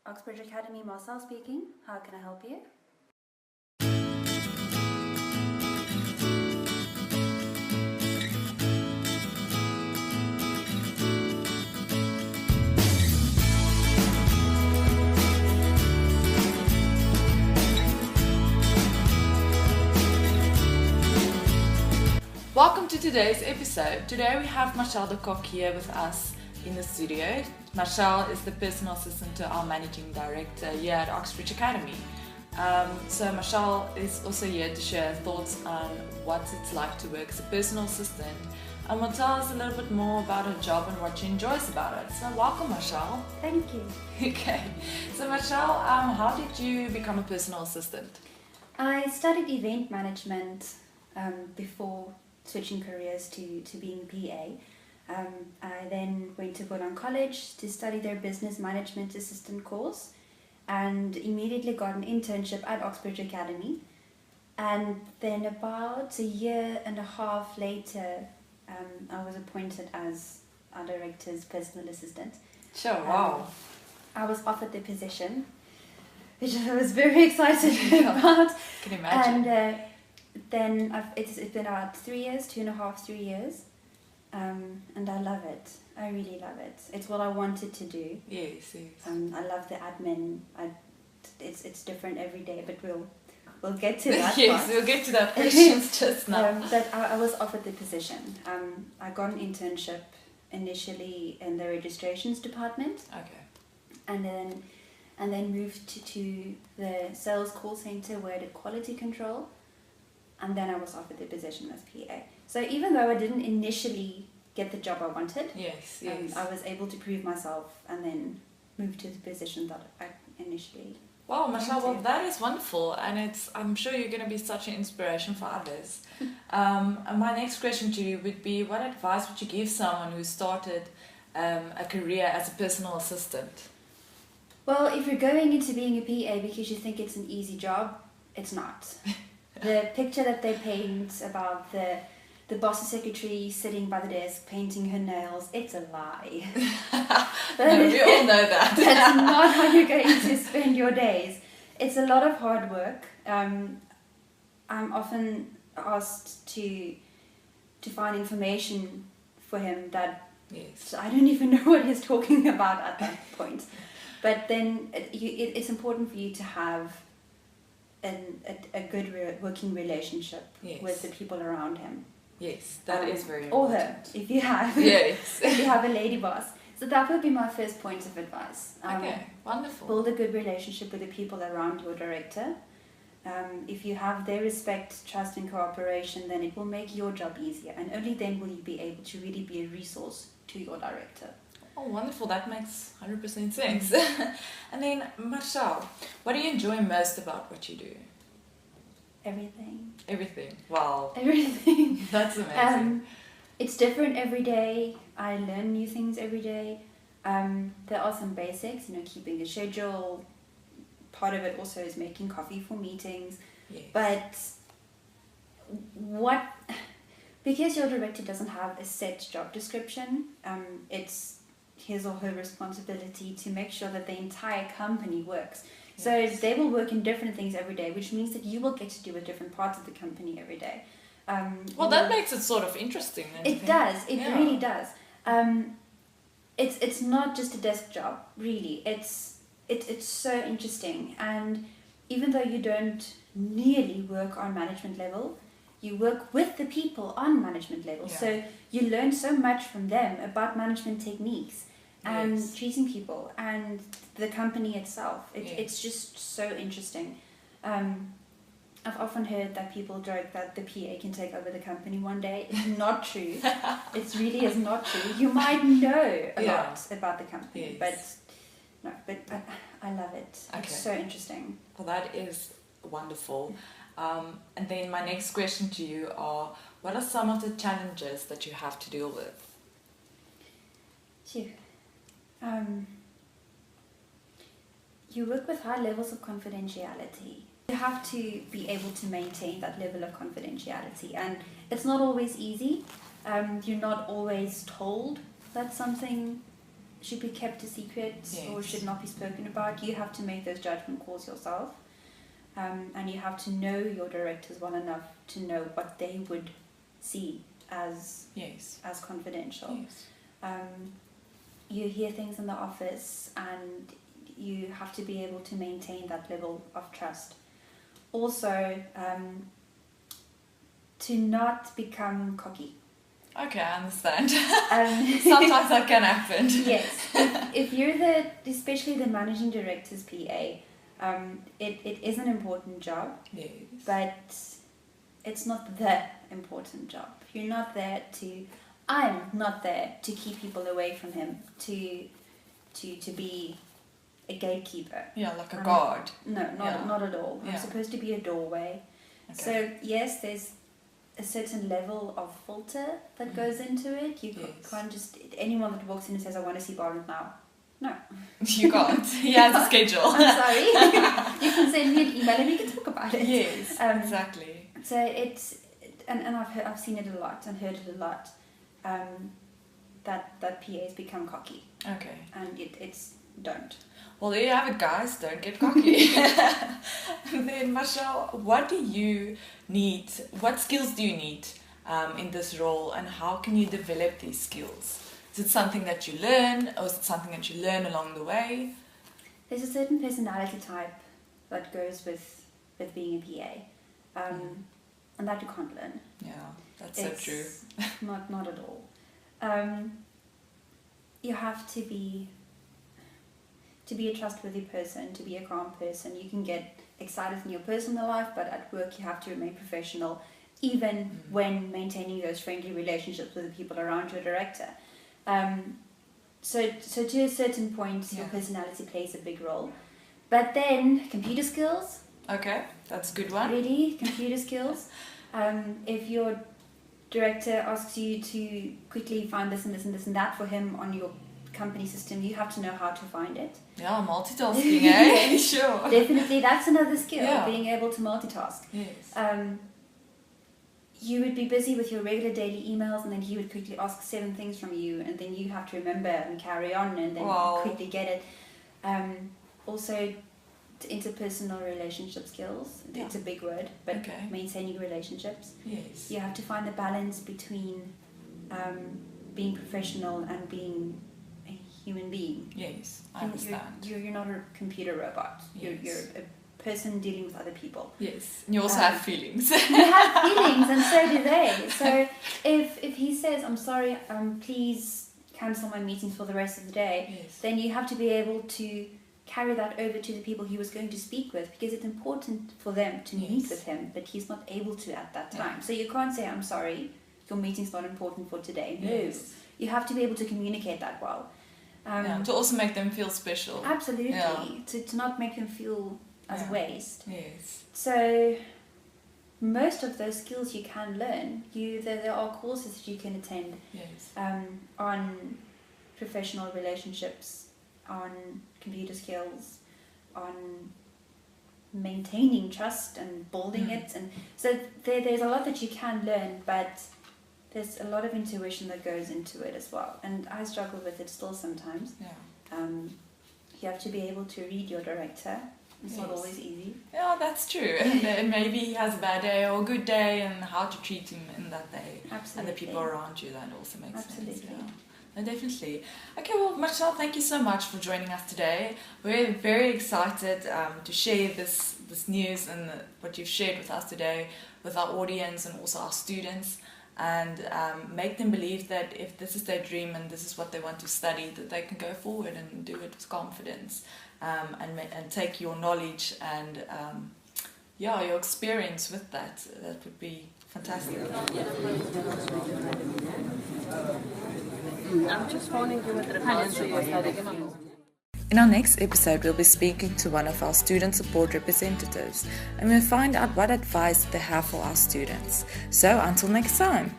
Oxbridge Academy, Marcélle speaking. How can I help you? Welcome to today's episode. Today we have Marcélle de Kock here with us in the studio. Marcélle is the personal assistant to our managing director here at Oxbridge Academy. So Marcélle is also here to share her thoughts on what it's like to work as a personal assistant and will tell us a little bit more about her job and what she enjoys about it. So welcome, Marcélle. Thank you. Okay, so Marcélle, how did you become a personal assistant? I studied event management before switching careers to being PA. I then went to Boulogne College to study their business management assistant course and immediately got an internship at Oxbridge Academy. And then about a year and a half later, I was appointed as our director's personal assistant. Sure, wow. I was offered the position, which I was very excited about. Can you imagine? And then it's been about 3 years, 3 years. And I love it. I really love it. It's what I wanted to do. Yes. I love the admin. It's different every day, but we'll get to that. Yes, part. we'll get to that questions just now. But I was offered the position. I got an internship initially in the registrations department. Okay. And then moved to the sales call center where I did quality control. And then I was offered the position as PA. So even though I didn't initially get the job I wanted, Yes. I was able to prove myself and then move to the position that I initially. Wow, Marcélle, well, that is wonderful, and I'm sure you're going to be such an inspiration for others. And my next question to you would be, what advice would you give someone who started a career as a personal assistant? Well, if you're going into being a PA because you think it's an easy job, it's not. The picture that they paint about the boss's secretary sitting by the desk painting her nails, it's a lie. No, we all know that. That's not how you're going to spend your days. It's a lot of hard work. I'm often asked to find information for him that I don't even know what he's talking about at that point. But then it's important for you to have a good working relationship with the people around him. Yes, that is very or important. Or her, if you have. Yes. If you have a lady boss. So that would be my first point of advice. Okay, wonderful. Build a good relationship with the people around your director. If you have their respect, trust and cooperation, then it will make your job easier. And only then will you be able to really be a resource to your director. Oh, wonderful. That makes 100% sense. And then, Marcélle, what do you enjoy most about what you do? Everything. Everything. Wow. Everything. That's amazing. It's different every day. I learn new things every day. There are some basics, keeping a schedule. Part of it also is making coffee for meetings. Yes. But because your director doesn't have a set job description, it's his or her responsibility to make sure that the entire company works. So they will work in different things every day, which means that you will get to do with different parts of the company every day. Well, that makes it sort of interesting. It does. It really does. It's not just a desk job, really. It's so interesting. And even though you don't nearly work on management level, you work with the people on management level. Yeah. So you learn so much from them about management techniques and treating people and the company itself. It's just so interesting. I've often heard that people joke that the PA can take over the company one day. It's not true. It really is not true. You might know a lot about the company, but I love it. Okay. It's so interesting. Well, that is wonderful. And then my next question to you are, what are some of the challenges that you have to deal with? Sure. You work with high levels of confidentiality. You have to be able to maintain that level of confidentiality, and it's not always easy. You're not always told that something should be kept a secret or Yes. should not be spoken about. You have to make those judgment calls yourself. And you have to know your directors well enough to know what they would see as confidential. Yes. You hear things in the office and you have to be able to maintain that level of trust. Also, to not become cocky. Okay, I understand. Sometimes that can happen. Yes. If you're especially the managing director's PA, it is an important job. Yes. But it's not the important job. You're not there I'm not there to keep people away from him, to be a gatekeeper. Yeah, like a guard. No, not at all. I'm Yeah. supposed to be a doorway. Okay. So yes, there's a certain level of filter that goes into it. You can't just, anyone that walks in and says, I want to see Barnett now. No. You can't. He has a schedule. I'm sorry. You can send me an email and we can talk about it. Yes, exactly. So it's, and I've seen it a lot and heard it a lot, that PAs become cocky. Okay. And it's don't. Well, there you have it, guys. Don't get cocky. And then, Marcélle, what do you need? What skills do you need in this role, and how can you develop these skills? Is it something that you learn, or is it something that you learn along the way? There's a certain personality type that goes with being a PA, and that you can't learn. Yeah, that's so true. not at all. You have to be a trustworthy person, to be a calm person. You can get excited in your personal life, but at work you have to remain professional, even when maintaining those friendly relationships with the people around your director. So to a certain point, your personality plays a big role. But then, computer skills. Okay, that's a good one. Really, computer skills. If your director asks you to quickly find this and this and this and that for him on your company system, you have to know how to find it. Yeah, multitasking, eh? Sure. Definitely, that's another skill, Yeah. being able to multitask. Yes. You would be busy with your regular daily emails, and then he would quickly ask 7 things from you, and then you have to remember and carry on, and then quickly get it. Also, interpersonal relationship skills. Yeah. It's a big word, but maintaining relationships. Yes. You have to find the balance between being professional and being a human being. Yes, I understand. You're not a computer robot. Yes. You're a person dealing with other people. Yes, and you also have feelings. You have feelings, and so do they. So if he says, I'm sorry, please cancel my meetings for the rest of the day, then you have to be able to carry that over to the people he was going to speak with, because it's important for them to meet with him, but he's not able to at that time. So you can't say, I'm sorry, your meeting's not important for today. No. You have to be able to communicate that well. To also make them feel special. Absolutely. Yeah. To not make them feel as waste. Yes. So most of those skills you can learn. There are courses that you can attend on professional relationships, on computer skills, on maintaining trust and building it, and so there's a lot that you can learn, but there's a lot of intuition that goes into it as well, and I struggle with it still sometimes. You have to be able to read your director. It's not always easy. Yeah, that's true. And maybe he has a bad day or a good day, and how to treat him in that day. Absolutely. And the people around you, that also makes sense. Absolutely. No, definitely. Okay, well, Marcélle, thank you so much for joining us today. We're very excited to share this news and what you've shared with us today with our audience and also our students, and make them believe that if this is their dream and this is what they want to study, that they can go forward and do it with confidence, and take your knowledge and your experience with that. That would be fantastic. I'm just phoning you with the In our next episode, we'll be speaking to one of our student support representatives, and we'll find out what advice they have for our students. So until next time.